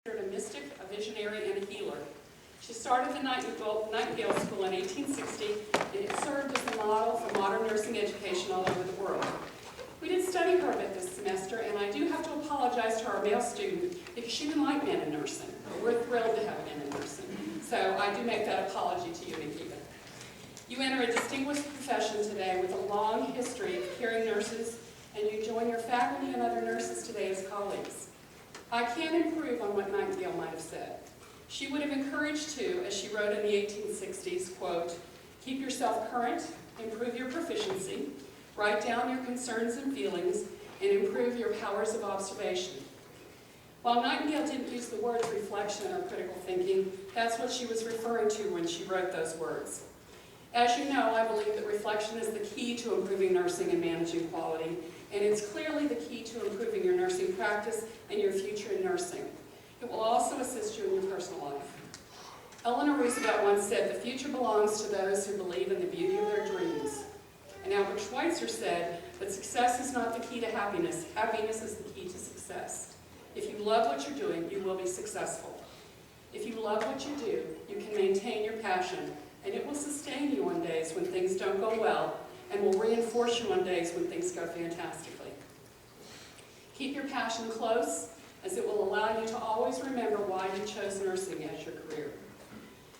A mystic, a visionary, and a healer. She started the Nightingale School in 1860, and it served as a model for modern nursing education all over the world. We did study her a bit this semester, and I do have to apologize to our male student because she didn't like men in nursing. But we're thrilled to have men in nursing. So I do make that apology to you, Nikita. You enter a distinguished profession today with a long history of caring nurses, and you join your faculty and other nurses today as colleagues. I can't improve on what Nightingale might have said. She would have encouraged too, as she wrote in the 1860s, quote, keep yourself current, improve your proficiency, write down your concerns and feelings, and improve your powers of observation. While Nightingale didn't use the words reflection or critical thinking, that's what she was referring to when she wrote those words. As you know, I believe that reflection is the key to improving nursing and managing quality, and it's clearly the key to improving your nursing practice and your future in nursing. It will also assist you in your personal life. Eleanor Roosevelt once said, the future belongs to those who believe in the beauty of their dreams. And Albert Schweitzer said that success is not the key to happiness. Happiness is the key to success. If you love what you're doing, you will be successful. If you love what you do, you can maintain your passion, and it will sustain you on days when things don't go well, and will reinforce you on days when things go fantastically. Keep your passion close, as it will allow you to always remember why you chose nursing as your career.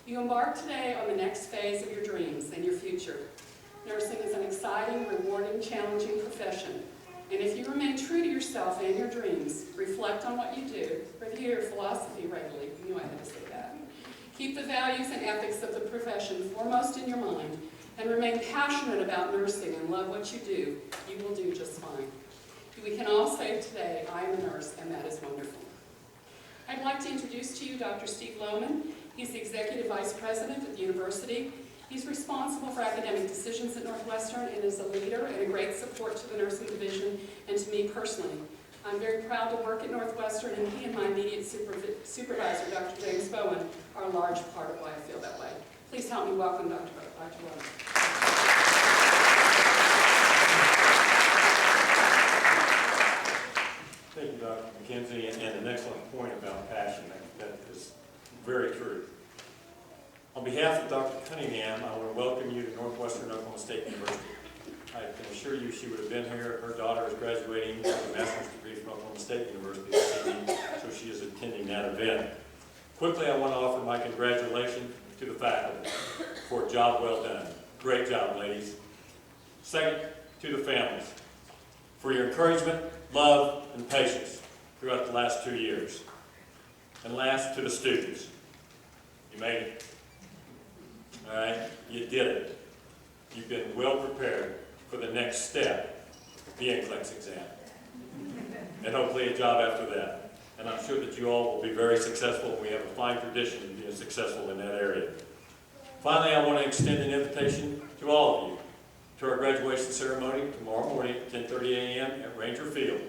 You embark today on the next phase of your dreams and your future. Nursing is an exciting, rewarding, challenging profession. And if you remain true to yourself and your dreams, reflect on what you do, review your philosophy regularly, you knew I had to say that. Keep the values and ethics of the profession foremost in your mind, and remain passionate about nursing and love what you do, you will do just fine. We can all say today, I am a nurse, and that is wonderful. I'd like to introduce to you Dr. Steve Loman. He's the Executive Vice President at the university. He's responsible for academic decisions at Northwestern and is a leader and a great support to the nursing division and to me personally. I'm very proud to work at Northwestern, and he and my immediate supervisor, Dr. James Bowen, are a large part of why I feel that way. Please help me welcome Dr. Loman. Thank you, Dr. McKenzie, and an excellent point about passion. That is very true. On behalf of Dr. Cunningham, I want to welcome you to Northwestern Oklahoma State University. I can assure you she would have been here. Her daughter is graduating with a master's degree from Oklahoma State University this evening, so she is attending that event. Quickly, I want to offer my congratulations to the faculty for a job well done. Great job, ladies. Second, to the families for your encouragement, love, and patience throughout the last 2 years. And last, to the students. You made it. All right? You did it. You've been well prepared for the next step, the NCLEX exam. And hopefully a job after that. And I'm sure that you all will be very successful. We have a fine tradition of being successful in that area. Finally, I want to extend an invitation to all of you to our graduation ceremony tomorrow morning at 10:30 a.m. at Ranger Field.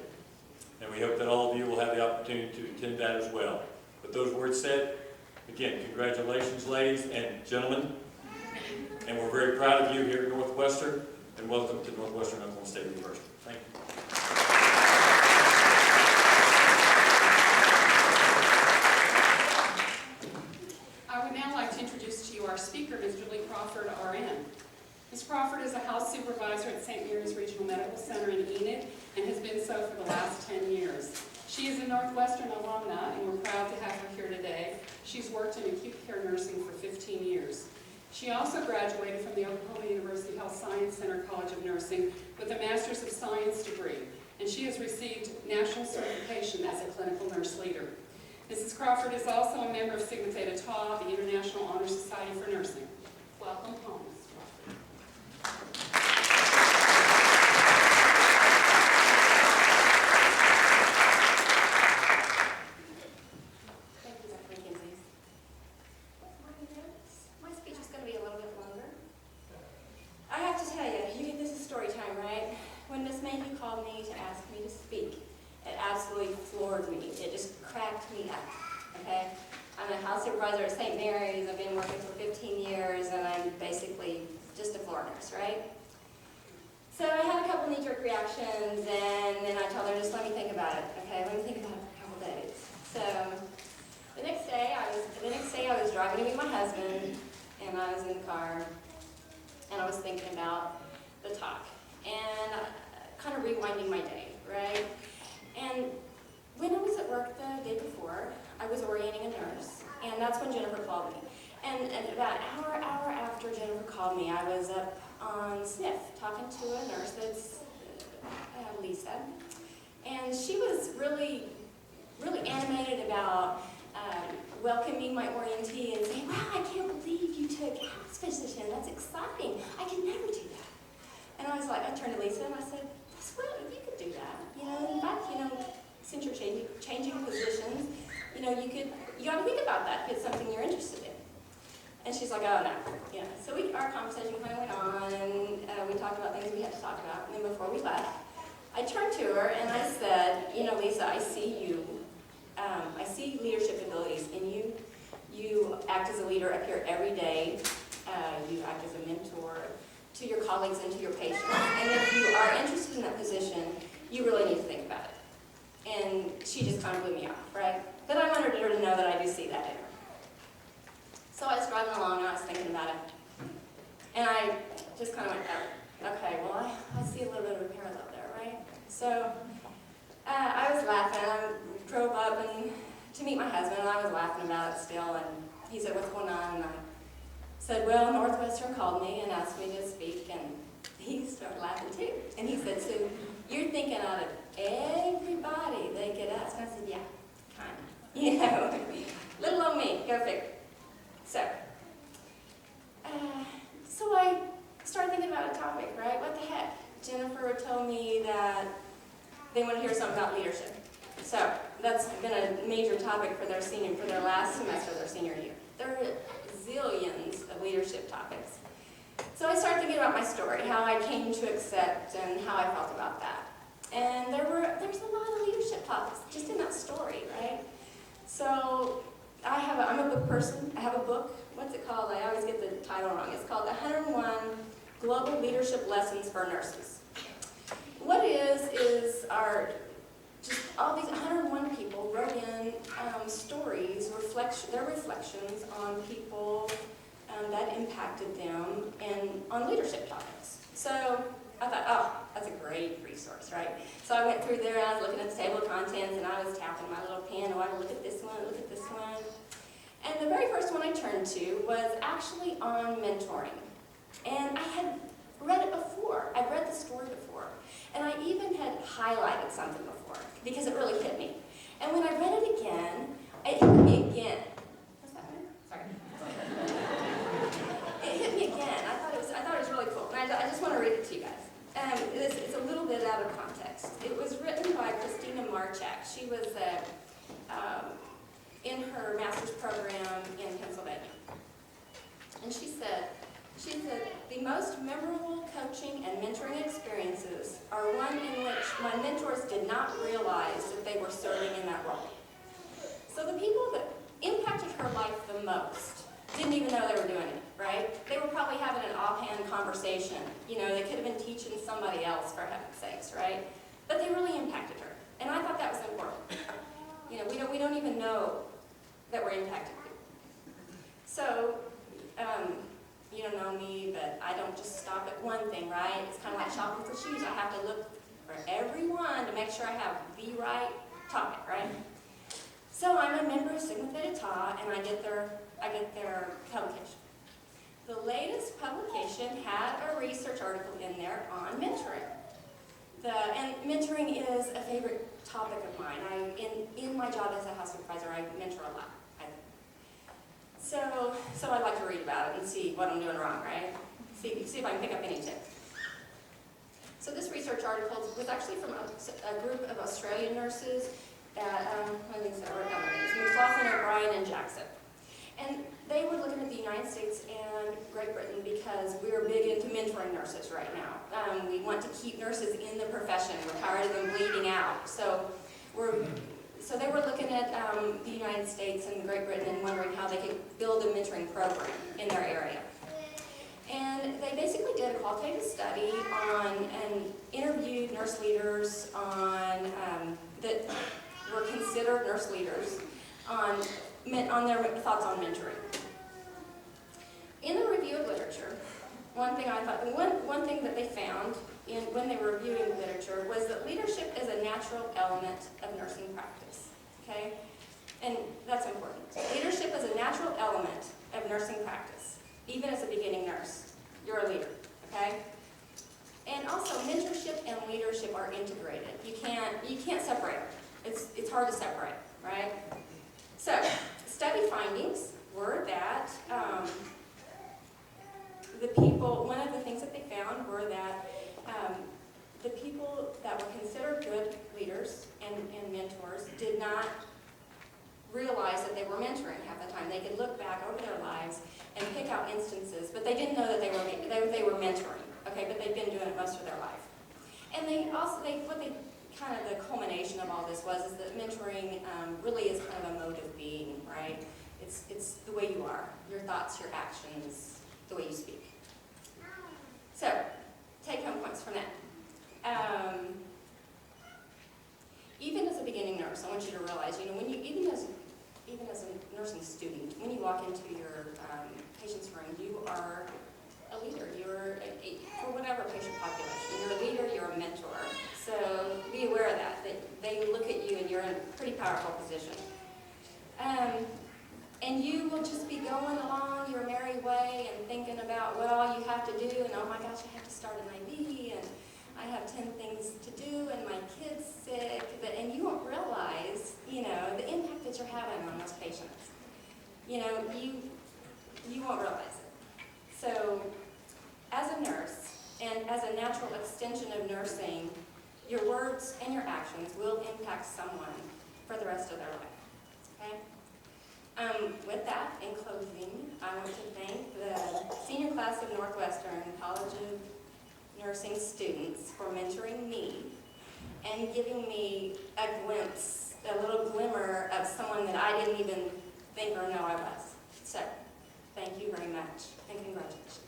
And we hope that all of you will have the opportunity to attend that as well. With those words said, again, congratulations, ladies and gentlemen. And we're very proud of you here at Northwestern, and welcome to Northwestern Oklahoma State University. Thank you. I would now like to introduce to you our speaker, Ms. Julie Crawford, RN. Ms. Crawford is a house supervisor at St. Mary's Regional Medical Center in Enid and has been so for the last 10 years. She is a Northwestern alumna, and we're proud to have her here today. She's worked in acute care nursing for 15 years. She also graduated from the Oklahoma University Health Science Center College of Nursing with a Master's of Science degree, and she has received national certification as a clinical nurse leader. Mrs. Crawford is also a member of Sigma Theta Tau, the International Honor Society for Nursing. Welcome home, Ms. Crawford. Thank you, Dr. McKenzie. My speech is going to be a little bit longer. I have to tell you, this is story time, right? When Miss Mayhew called me to ask me to speak, it absolutely floored me. It just cracked me up, okay? I'm a house supervisor at St. Mary's. I've been working for 15 years, and I'm basically just a floor nurse, right? So I had a couple knee-jerk reactions, and then I told her, just let me think about it, okay? Let me think about it for a couple days. So thinking about the talk and kind of rewinding my day, right? And when I was at work the day before, I was orienting a nurse, and that's when Jennifer called me. And about an hour after Jennifer called me, I was up on Smith talking to a nurse that's Lisa. And she was really animated about welcoming my orientee and saying, wow, I can't believe you took house physician. That's exciting. I could never do that. And I was like, I turned to Lisa and I said, well, you could do that. In fact, since you're changing positions, you ought to think about that if it's something you're interested in. And she's like, oh, no. So our conversation kind of went on, and we talked about things we had to talk about. And then before we left, I turned to her and I said, Lisa, I see you. I see leadership abilities in you. You act as a leader up here every day. You act as a mentor to your colleagues and to your patients. And if you are interested in that position, you really need to think about it. And she just kind of blew me off, right? But I wanted her to know that I do see that in her. So I was driving along and I was thinking about it. And I just kind of went, oh, okay, well, I see a little bit of a parallel there, right? So I was laughing. I drove up to meet my husband, and I was laughing about it still. And he said, what's going on? And I said, well, Northwestern called me and asked me to speak. And he started laughing too. And he said, so you're thinking out of everybody they could ask? And I said, yeah, kind of. Little old me, go figure. So I started thinking about a topic, right? What the heck? Jennifer told me that they want to hear something about leadership. So that's been a major topic for their last semester of their senior year. There are zillions of leadership topics. So I started thinking about my story, how I came to accept and how I felt about that. And there's a lot of leadership topics just in that story, right? So I'm a book person. I have a book. What's it called? I always get the title wrong. It's called 101 Global Leadership Lessons for Nurses. What it is just all these 101 people wrote in stories, their reflections on people that impacted them and on leadership topics. So I thought, oh, that's a great resource, right? So I went through there and I was looking at the table of contents and I was tapping my little pen. Oh, I look at this one, look at this one. And the very first one I turned to was actually on mentoring. And I had read it before. I'd read the story before. And I even had highlighted something before because it really hit me. And when I read it again, it hit me again. What's that mean? Sorry. It hit me again. I thought it was really cool. And I just want to read it to you guys. It's a little bit out of context. It was written by Kristin Davis. She was in her master's program in Pennsylvania. And she said, the most memorable coaching and mentoring experiences are one in which my mentors did not realize that they were serving in that role. So the people that impacted her life the most didn't even know they were doing it, right? They were probably having an offhand conversation. They could have been teaching somebody else, for heaven's sakes, right? But they really impacted her. And I thought that was important. We don't even know that we're impacted people. So, you don't know me, but I don't just stop at one thing, right? It's kind of like shopping for shoes. I have to look for every one to make sure I have the right topic, right? So I'm a member of Sigma Theta Tau, and I get their publication. The latest publication had a research article in there on mentoring. And mentoring is a favorite topic of mine. In my job as a house supervisor, I mentor a lot. So I like to read about it and see what I'm doing wrong, right? See if I can pick up any tips. So this research article was actually from a group of Australian nurses at, I think I wrote down their names, McLaughlin, O'Brien, and Jackson. And they were looking at the United States and Great Britain because we're big into mentoring nurses right now. We want to keep nurses in the profession. We're tired of them bleeding out. So they were looking at the United States and Great Britain and wondering how they could build a mentoring program in their area. And they basically did a qualitative study and interviewed nurse leaders that were considered nurse leaders on their thoughts on mentoring. In the review of literature, one thing I thought, one thing that they found when they were reviewing literature was that leadership is a natural element of nursing practice, okay? And that's important. Leadership is a natural element of nursing practice. Even as a beginning nurse, you're a leader, okay? And also, mentorship and leadership are integrated. You can't separate them. It's hard to separate, right? So, study findings were that one of the things that they found were that the people that were considered good leaders and mentors did not realize that they were mentoring half the time. They could look back over their lives and pick out instances, but they didn't know that they were mentoring, okay? But they've been doing it most of their life. And the culmination of all this is that mentoring really is kind of a mode of being, right? It's the way you are, your thoughts, your actions, the way you speak. So, take-home points from that. Even as a beginning nurse, I want you to realize, even as a nursing student, when you walk into your patient's room, you are a leader. You're for whatever patient population. You're a leader. You're a mentor. So be aware of that. They look at you, and you're in a pretty powerful position. And you will just be going along your merry way and thinking about what all you have to do, and oh my gosh, I have to start an IV, and I have 10 things to do, and my kid's sick, and you won't realize, the impact that you're having on those patients. You won't realize it. So, as a nurse, and as a natural extension of nursing, your words and your actions will impact someone for the rest of their life, okay? With that, in closing, I want to thank the senior class of Northwestern College of Nursing students for mentoring me and giving me a little glimmer of someone that I didn't even think or know I was. So, thank you very much, and congratulations.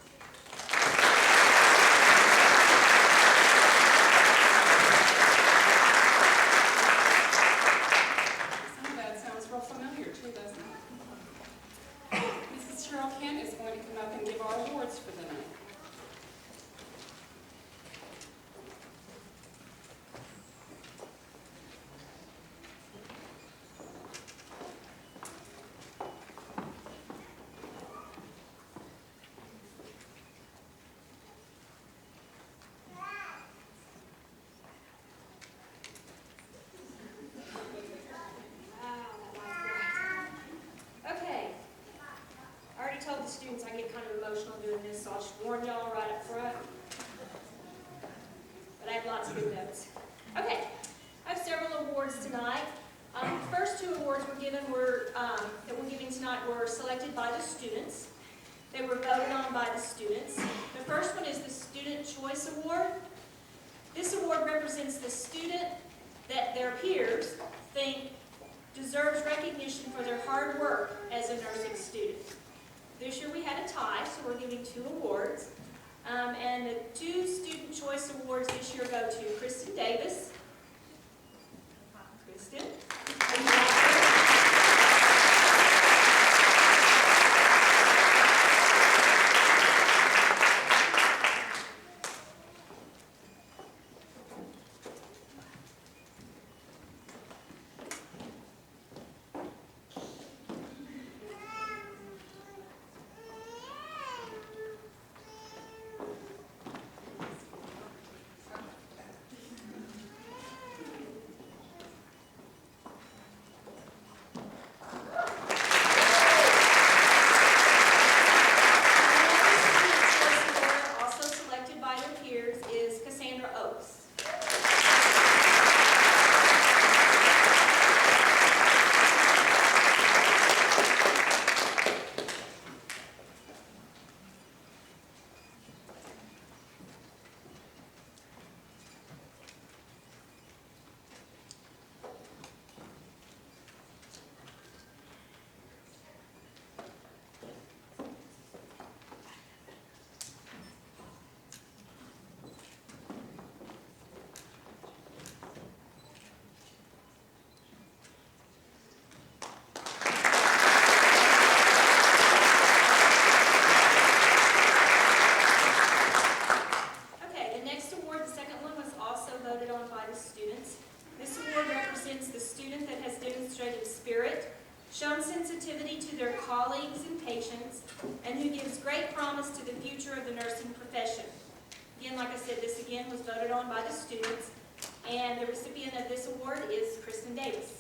Some of that sounds real familiar too, doesn't it? Mrs. Cheryl Kent is going to come up and give our awards for the night. Students, I get kind of emotional doing this, so I'll just warn y'all right up front. But I have lots of good notes. Okay, I have several awards tonight. The first two awards that we're giving tonight were selected by the students. They were voted on by the students. The first one is the Student Choice Award. This award represents the student that their peers think deserves recognition for their hard work as a nursing student. This year we had a tie, so we're giving 2 awards. And the 2 Student Choice Awards this year go to Kristin Davis. Kristin. students. This award represents the student that has demonstrated spirit, shown sensitivity to their colleagues and patients, and who gives great promise to the future of the nursing profession. Again, like I said, this again was voted on by the students, and the recipient of this award is Kristin Davis.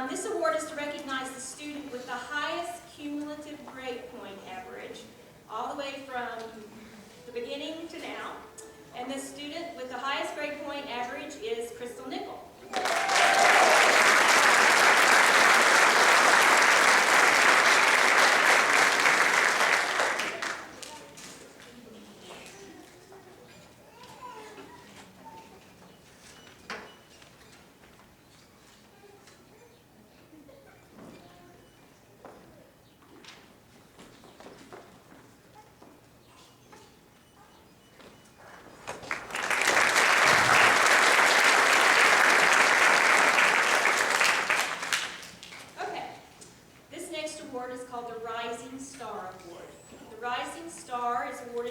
This award is to recognize the student with the highest cumulative grade point average, all the way from the beginning to now. And the student with the highest grade point average is Crystal Nickel.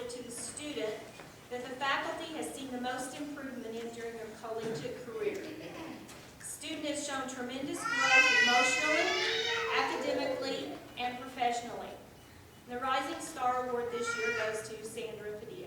To the student that the faculty has seen the most improvement in during their collegiate career. The student has shown tremendous growth emotionally, academically, and professionally. The Rising Star Award this year goes to Sandra Padilla.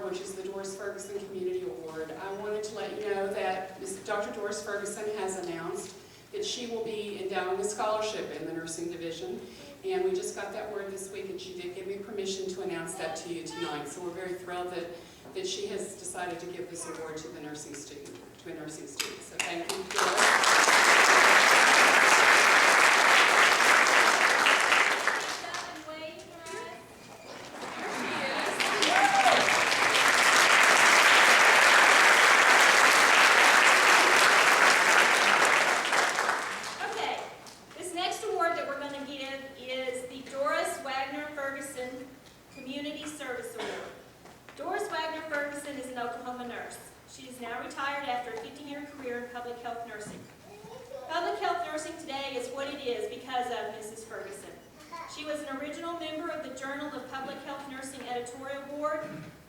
Which is the Doris Ferguson Community Award. I wanted to let you know that Dr. Doris Ferguson has announced that she will be endowing a scholarship in the nursing division, and we just got that word this week, and she did give me permission to announce that to you tonight. So we're very thrilled that she has decided to give this award to a nursing student. So thank you, Doris. She was an original member of the Journal of Public Health Nursing Editorial Board.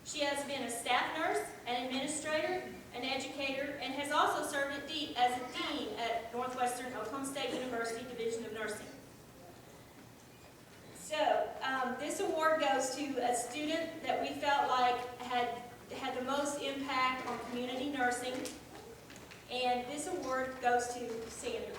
She has been a staff nurse, an administrator, an educator, and has also served as a dean at Northwestern Oklahoma State University Division of Nursing. So this award goes to a student that we felt like had the most impact on community nursing, and this award goes to Sandra.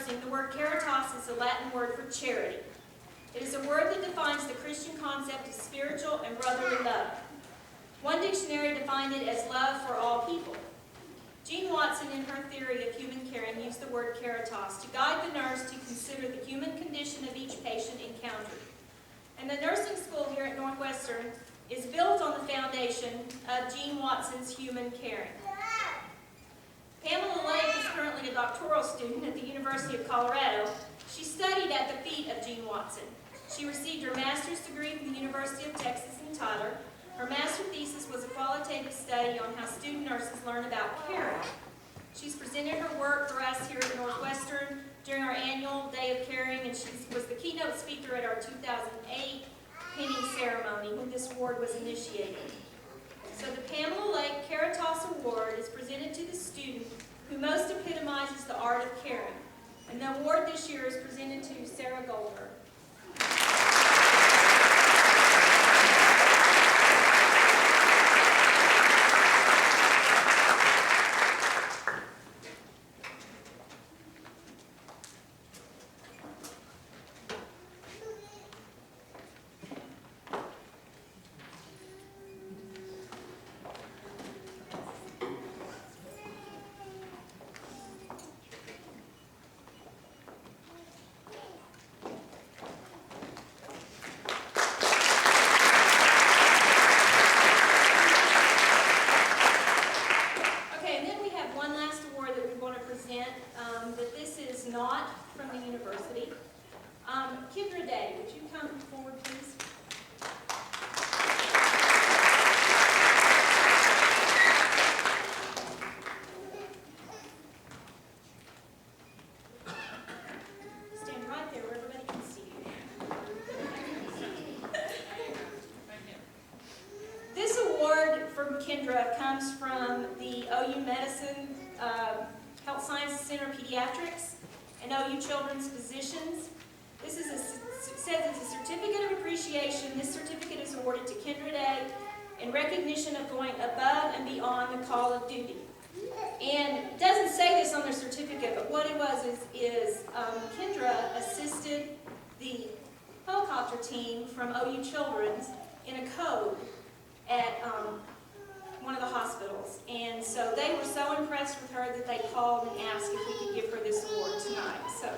The word Caritas is a Latin word for charity. It is a word that defines the Christian concept of spiritual and brotherly love. One dictionary defined it as love for all people. Jean Watson, in her theory of human caring, used the word Caritas to guide the nurse to consider the human condition of each patient encountered. And the nursing school here at Northwestern is built on the foundation of Gene Watson's human caring. Pamela Lake is currently a doctoral student at the University of Colorado. She studied at the feet of Gene Watson. She received her master's degree from the University of Texas in Tyler. Her master thesis was a qualitative study on how student nurses learn about caring. She's presented her work for us here at Northwestern during our annual Day of Caring, and she was the keynote speaker at our 2008 pinning ceremony when this award was initiated. So the Pamela Lake Caritas Award is presented to the student who most epitomizes the art of caring. And the award this year is presented to Sarah Goldberg. But this is not from the university. Kendra Day, would you come forward, please? Stand right there where everybody can see you. This award from Kendra comes from the OU Medicine Health Sciences Center Pediatrics and OU Children's Physicians. This is says it's a certificate of appreciation. This certificate is awarded to Kendra Day in recognition of going above and beyond the call of duty. And it doesn't say this on their certificate, but what it was is Kendra assisted the helicopter team from OU Children's in a code at one of the hospitals. And so they were so impressed with her that they called and asked if we could give her this award tonight. So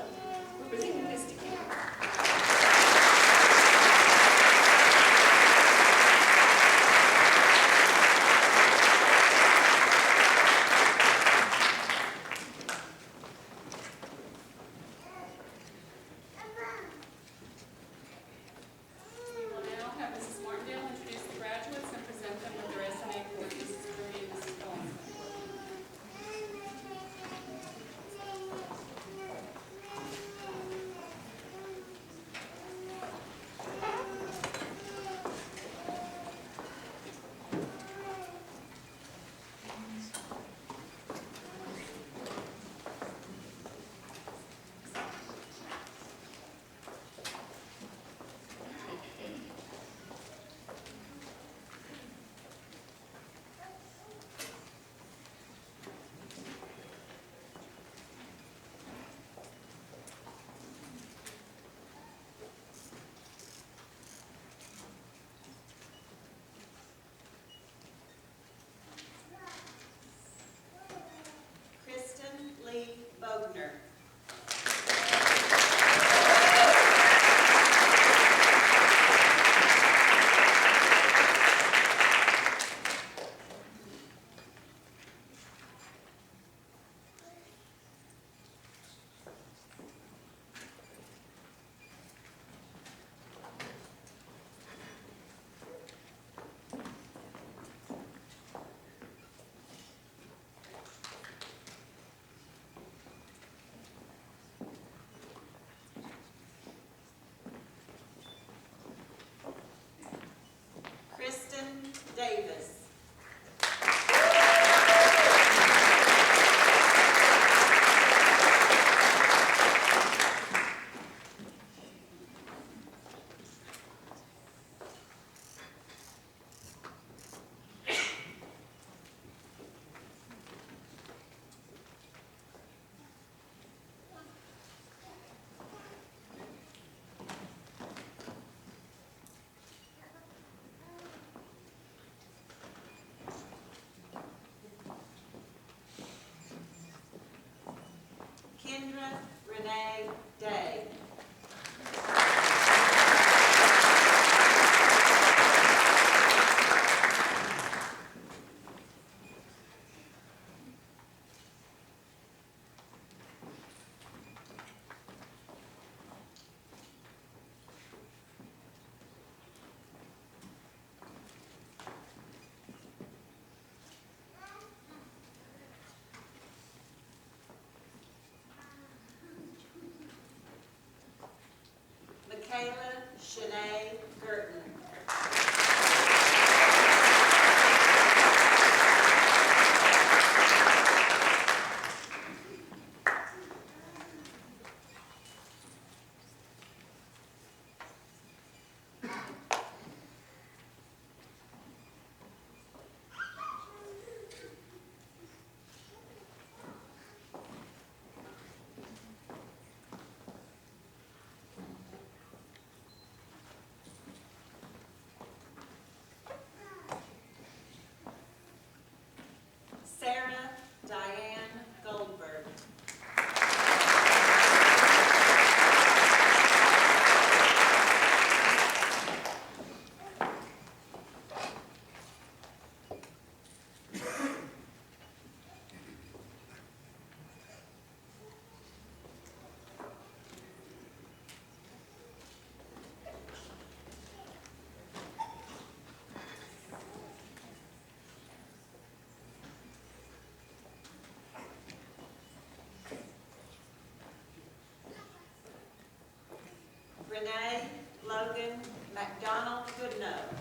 we're presenting this to Kendra. Bogner. Kristin Davis. Kendra Renee Day. Renee Logan McDonald Goodnow.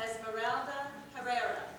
Esmeralda Herrera.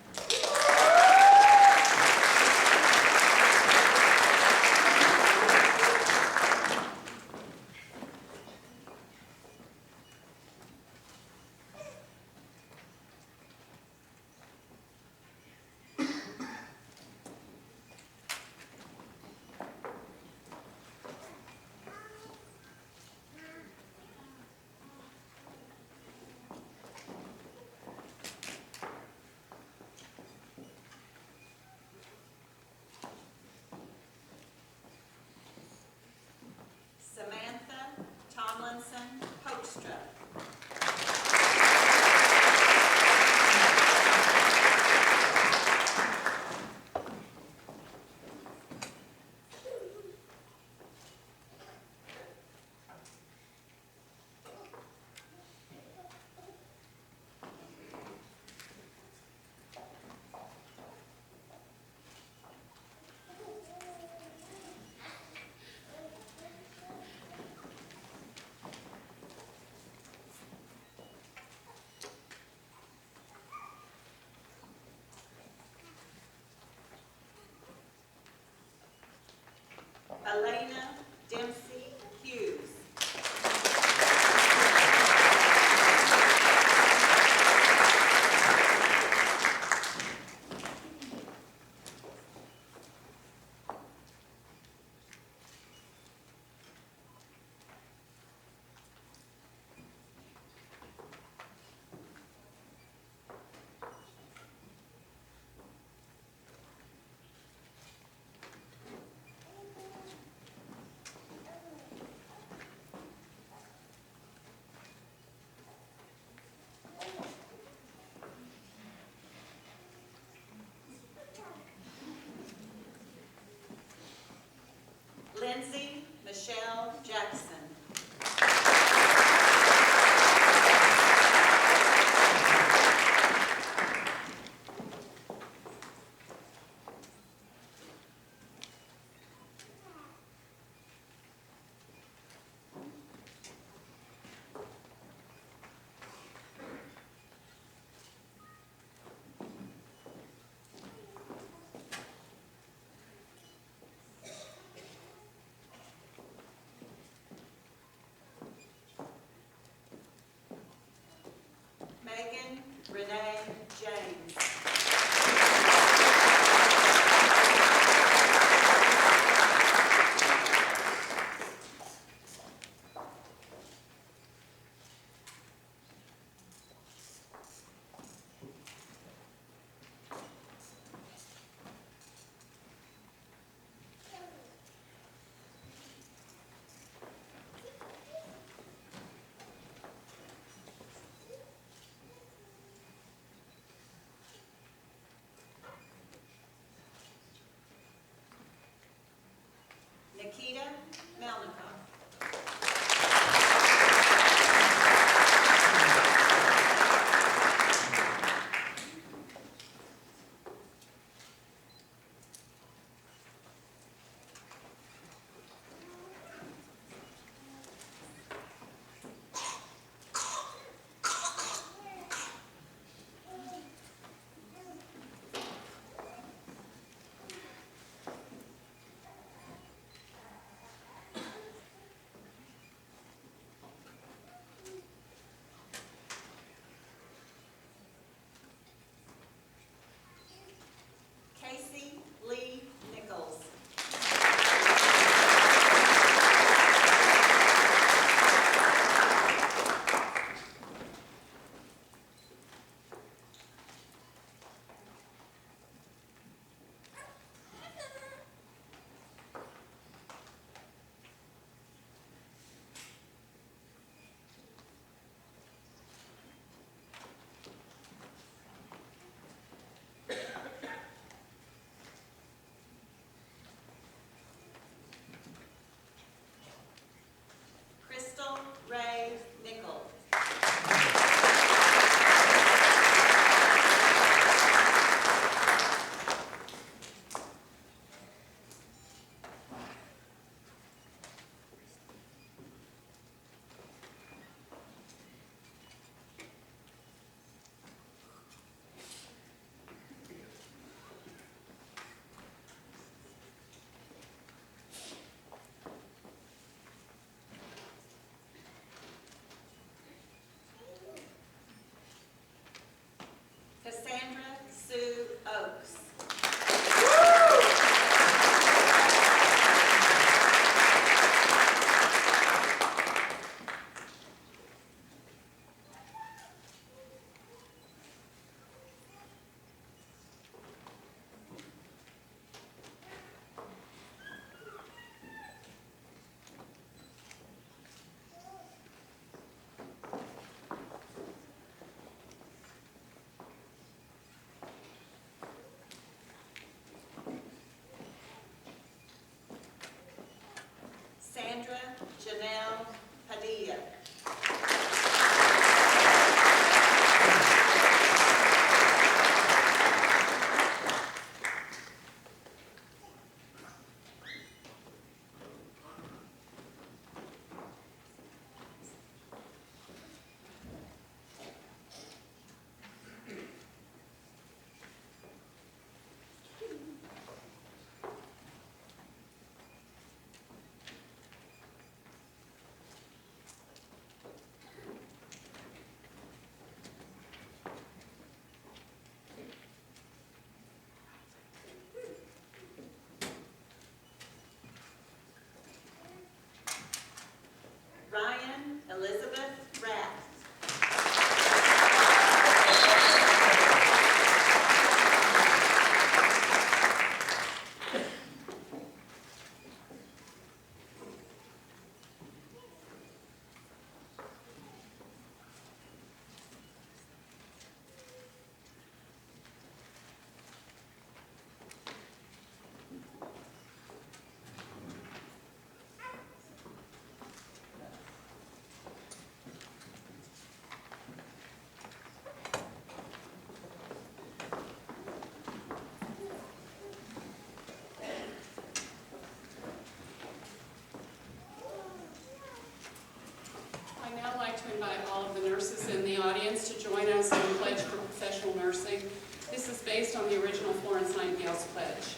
Nightingale's Pledge.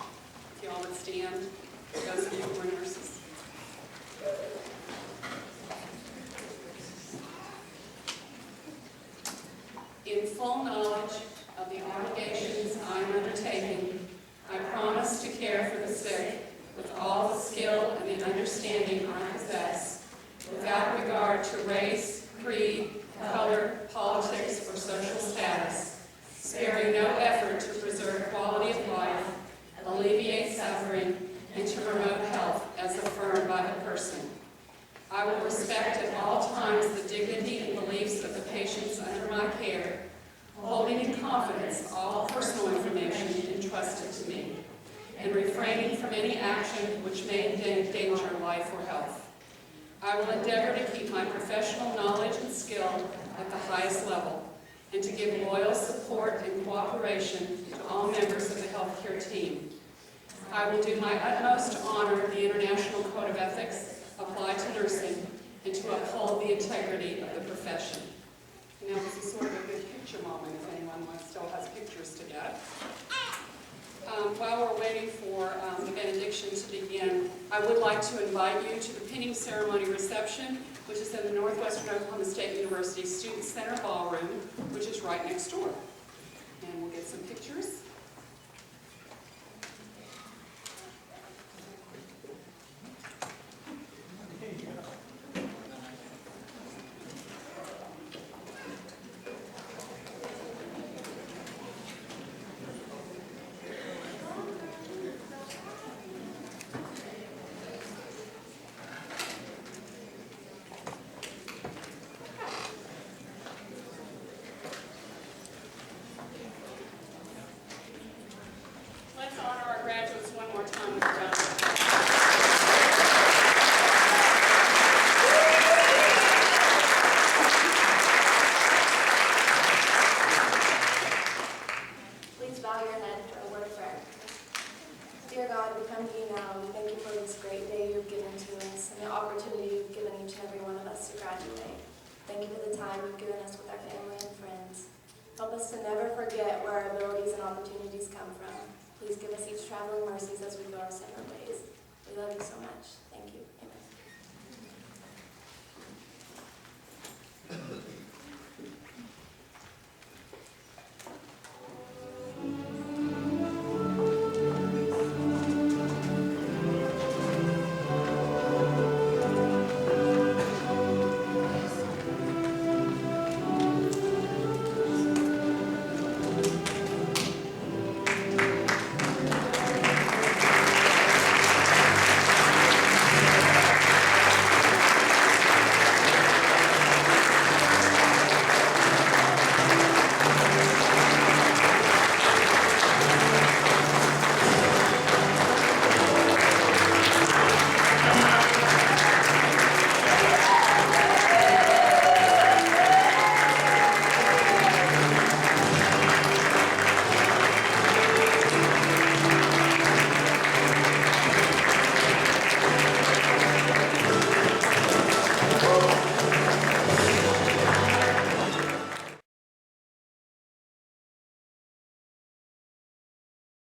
If you all would stand, those of you who are nurses. In full knowledge of the obligations I am undertaking, I promise to care for the sick with all the skill and the understanding I possess, without regard to race, creed, color, politics, or social status, sparing no effort to preserve quality of life, alleviate suffering, and to promote health as affirmed by the person. I will respect at all times the dignity and beliefs of the patients under my care, holding in confidence all personal information entrusted to me, and refraining from any action which may endanger life or health. I will endeavor to keep my professional knowledge and skill at the highest level, and to give loyal support and cooperation to all members of the healthcare team. I will do my utmost to honor the International Code of Ethics applied to nursing, and to uphold the integrity of the profession. Now, this is sort of a good picture moment if anyone still has pictures to get. While we're waiting for the benediction to begin, I would like to invite you to the pinning ceremony reception, which is in the Northwestern Oklahoma State University Student Center Ballroom, which is right next door. And we'll get some pictures. Let's honor our graduates one more time with a round of applause. Please bow your head for a word of prayer. Dear God, we come to you now. We thank you for this great day you've given to us and the opportunity you've given each and every one of us to graduate. Thank you for the time you've given us with our family and friends. Help us to never forget where our abilities and opportunities come from. Please give us each traveling mercies as we go our separate ways. We love you so much.